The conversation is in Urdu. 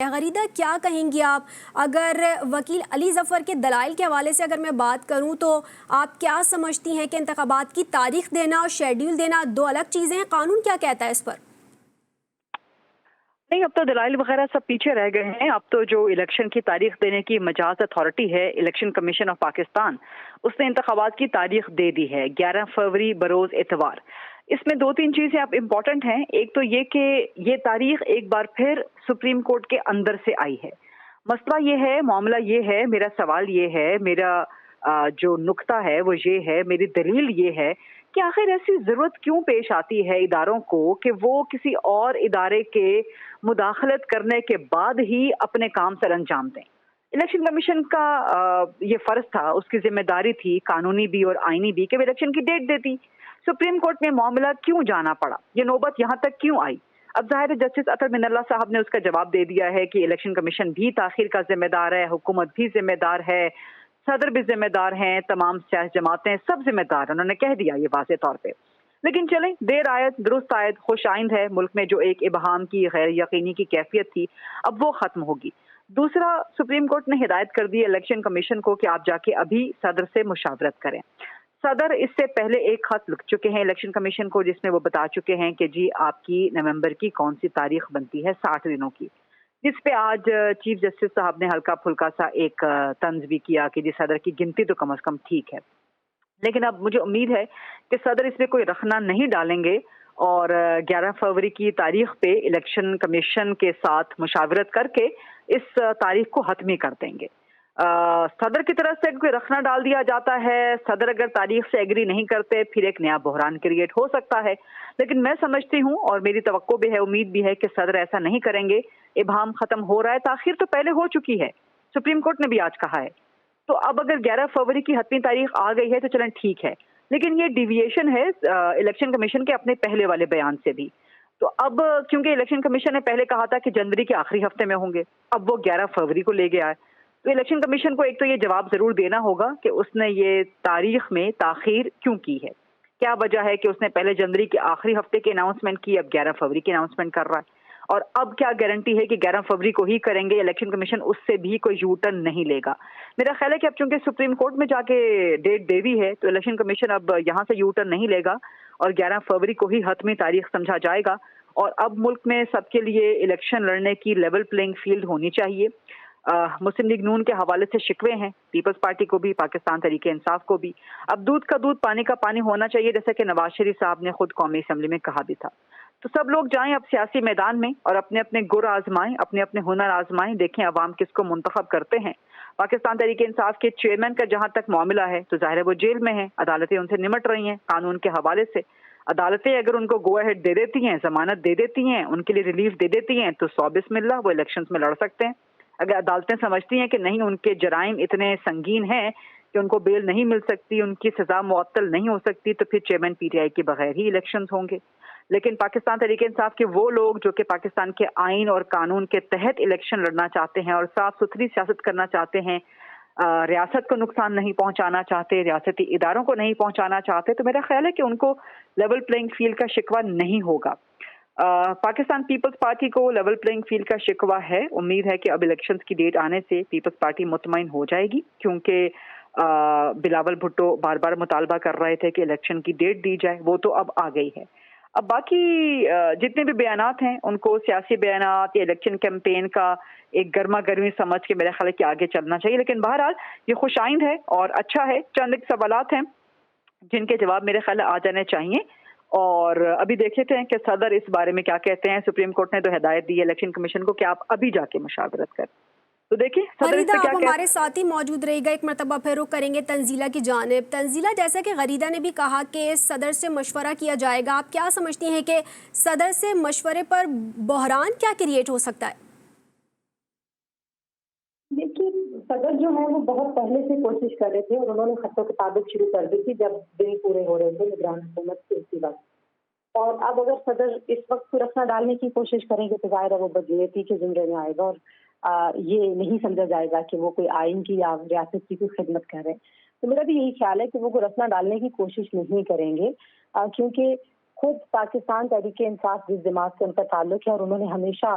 غریدہ کیا کہیں گی آپ؟ اگر وکیل علی ظفر کے دلائل کے حوالے سے اگر میں بات کروں تو آپ کیا سمجھتی ہیں کہ انتخابات کی تاریخ دینا اور شیڈیول دینا دو الگ چیزیں ہیں؟ قانون کیا کہتا ہے اس پر؟ نہیں، اب تو دلائل وغیرہ سب پیچھے رہ گئے ہیں. اب تو جو الیکشن کی تاریخ دینے کی مجاز اتھارٹی ہے الیکشن کمیشن آف پاکستان، اس نے انتخابات کی تاریخ دے دی ہے 11 فروری بروز اتوار. اس میں دو تین چیزیں اب امپورٹنٹ ہیں. ایک تو یہ کہ یہ تاریخ ایک بار پھر سپریم کورٹ کے اندر سے آئی ہے. مسئلہ یہ ہے، معاملہ یہ ہے، میرا سوال یہ ہے، میرا جو نقطہ ہے وہ یہ ہے، میری دلیل یہ ہے کہ آخر ایسی ضرورت کیوں پیش آتی ہے اداروں کو کہ وہ کسی اور ادارے کے مداخلت کرنے کے بعد ہی اپنے کام سر انجام دیں. الیکشن کمیشن کا یہ فرض تھا، اس کی ذمہ داری تھی قانونی بھی اور آئینی بھی کہ وہ الیکشن کی ڈیٹ دیتی. سپریم کورٹ میں معاملہ کیوں جانا پڑا؟ یہ نوبت یہاں تک کیوں آئی؟ اب ظاہر جسٹس اطہر من اللہ صاحب نے اس کا جواب دے دیا ہے کہ الیکشن کمیشن بھی تاخیر کا ذمہ دار ہے، حکومت بھی ذمہ دار ہے، صدر بھی ذمہ دار ہیں، تمام سیاسی جماعتیں سب ذمہ دار ہیں. انہوں نے کہہ دیا یہ واضح طور پہ. لیکن چلیں، دیر آیت درست آیت، خوش آئند ہے. ملک میں جو ایک ابہام کی، غیر یقینی کی کیفیت تھی، اب وہ ختم ہوگی. دوسرا، سپریم کورٹ نے ہدایت کر دی الیکشن کمیشن کو کہ آپ جا کے ابھی صدر سے مشاورت کریں. صدر اس سے پہلے ایک خط لکھ چکے ہیں الیکشن کمیشن کو، جس میں وہ بتا چکے ہیں کہ جی آپ کی نومبر کی کون سی تاریخ بنتی ہے 60 دنوں کی، جس پہ آج چیف جسٹس صاحب نے ہلکا پھلکا سا ایک طنز بھی کیا کہ جی صدر کی گنتی تو کم از کم ٹھیک ہے. لیکن اب مجھے امید ہے کہ صدر اس میں کوئی رخنہ نہیں ڈالیں گے اور 11 فروری کی تاریخ پہ الیکشن کمیشن کے ساتھ مشاورت کر کے اس تاریخ کو حتمی کر دیں گے. صدر کی طرف سے کوئی رخنہ ڈال دیا جاتا ہے، صدر اگر تاریخ سے ایگری نہیں کرتے، پھر ایک نیا بحران کریٹ ہو سکتا ہے. لیکن میں سمجھتی ہوں اور میری توقع بھی ہے، امید بھی ہے کہ صدر ایسا نہیں کریں گے. ابہام ختم ہو رہا ہے، تاخیر تو پہلے ہو چکی ہے، سپریم کورٹ نے بھی آج کہا ہے. تو اب اگر 11 فروری کی حتمی تاریخ آ گئی ہے تو چلیں ٹھیک ہے، لیکن یہ ڈیویشن ہے الیکشن کمیشن کے اپنے پہلے والے بیان سے بھی. تو اب کیونکہ الیکشن کمیشن نے پہلے کہا تھا کہ جنوری کے آخری ہفتے میں ہوں گے، اب وہ 11 فروری کو لے گیا ہے. تو الیکشن کمیشن کو ایک تو یہ جواب ضرور دینا ہوگا کہ اس نے یہ تاریخ میں تاخیر کیوں کی ہے، کیا وجہ ہے کہ اس نے پہلے جنوری کے آخری ہفتے کی اناؤنسمنٹ کی، اب 11 فروری کی اناؤنسمنٹ کر رہا ہے. اور اب کیا گارنٹی ہے کہ 11 فروری کو ہی کریں گے؟ الیکشن کمیشن اس سے بھی کوئی یو ٹرن نہیں لے گا. میرا خیال ہے کہ اب چونکہ سپریم کورٹ میں جا کے ڈیٹ دے دی ہے تو الیکشن کمیشن اب یہاں سے یو ٹرن نہیں لے گا اور 11 فروری کو ہی حتمی تاریخ سمجھا جائے گا. اور اب ملک میں سب کے لیے الیکشن لڑنے کی لیول پلینگ فیلڈ ہونی چاہیے. مسلم لیگ نون کے حوالے سے شکوے ہیں، پیپلز پارٹی کو بھی، پاکستان تحریک انصاف کو بھی. اب دودھ کا دودھ پانی کا پانی ہونا چاہیے، جیسا کہ نواز شریف صاحب نے خود قومی اسمبلی میں کہا بھی تھا. تو سب لوگ جائیں اب سیاسی میدان میں اور اپنے اپنے گر آزمائیں، اپنے اپنے ہنر آزمائیں، دیکھیں عوام کس کو منتخب کرتے ہیں. پاکستان تحریک انصاف کے چیئرمین کا جہاں تک معاملہ ہے تو ظاہر ہے وہ جیل میں ہیں، عدالتیں ان سے نمٹ رہی ہیں قانون کے حوالے سے. عدالتیں اگر ان کو گو اہیڈ دے دیتی ہیں، ضمانت دے دیتی ہیں، ان کے لیے ریلیف دے دیتی ہیں تو 100 بسم اللہ وہ الیکشنز میں لڑ سکتے ہیں. اگر عدالتیں سمجھتی ہیں کہ نہیں، ان کے جرائم اتنے سنگین ہیں کہ ان کو بیل نہیں مل سکتی، ان کی سزا معطل نہیں ہو سکتی، تو پھر چیئرمین پی ٹی آئی کے بغیر ہی الیکشنز ہوں گے. لیکن پاکستان تحریک انصاف کے وہ لوگ جو کہ پاکستان کے آئین اور قانون کے تحت الیکشن لڑنا چاہتے ہیں اور صاف ستھری سیاست کرنا چاہتے ہیں، ریاست کو نقصان نہیں پہنچانا چاہتے، ریاستی اداروں کو نہیں پہنچانا چاہتے، تو میرا خیال ہے کہ ان کو لیول پلینگ فیلڈ کا شکوہ نہیں ہوگا. پاکستان پیپلز پارٹی کو لیول پلینگ فیلڈ کا شکوہ ہے. امید ہے کہ اب الیکشنز کی ڈیٹ آنے سے پیپلز پارٹی مطمئن ہو جائے گی، کیونکہ بلاول بھٹو بار بار مطالبہ کر رہے تھے کہ الیکشن کی ڈیٹ دی جائے، وہ تو اب آ گئی ہے. اب باقی جتنے بھی بیانات ہیں ان کو سیاسی بیانات یا الیکشن کیمپین کا ایک گرما گرمی سمجھ کے میرا خیال ہے کہ آگے چلنا چاہیے. لیکن بہرحال یہ خوش آئند ہے اور اچھا ہے. چند ایک سوالات ہیں جن کے جواب میرے خیال آ جانے چاہیے، اور ابھی دیکھ لیتے ہیں کہ صدر اس بارے میں کیا کہتے ہیں. سپریم کورٹ نے تو ہدایت دی ہے الیکشن کمیشن کو کہ آپ ابھی جا کے مشاورت کریں. تو دیکھیں صدر اس غریدہ پہ کیا آپ کہتے ہمارے ساتھ ہی موجود رہے گا، ایک مرتبہ پھر رخ کریں گے تنزیلہ کی جانب. تنزیلہ، جیسا کہ غریدہ نے بھی کہا کہ صدر سے مشورہ کیا جائے گا، آپ کیا سمجھتی ہیں کہ صدر سے مشورے پر بحران کیا کریٹ ہو سکتا ہے؟ دیکھیے، صدر جو ہے وہ بہت پہلے سے کوشش کر رہے تھے اور انہوں نے خط و کتابت شروع کر دی تھی جب دن پورے ہو رہے تھے نگران حکومت کے اسی وقت. اور اب اگر صدر اس وقت کو رکھنا ڈالنے کی کوشش کریں گے تو ظاہر ہے وہ بدلیتی کے زمرے میں آئے گا اور یہ نہیں سمجھا جائے گا کہ وہ کوئی آئین کی یا ریاست کی کوئی خدمت کر رہے ہیں. تو میرا بھی یہی خیال ہے کہ وہ رکھنا ڈالنے کی کوشش نہیں کریں گے، کیونکہ خود پاکستان تحریک انصاف جس جماعت سے ان کا تعلق ہے اور انہوں نے ہمیشہ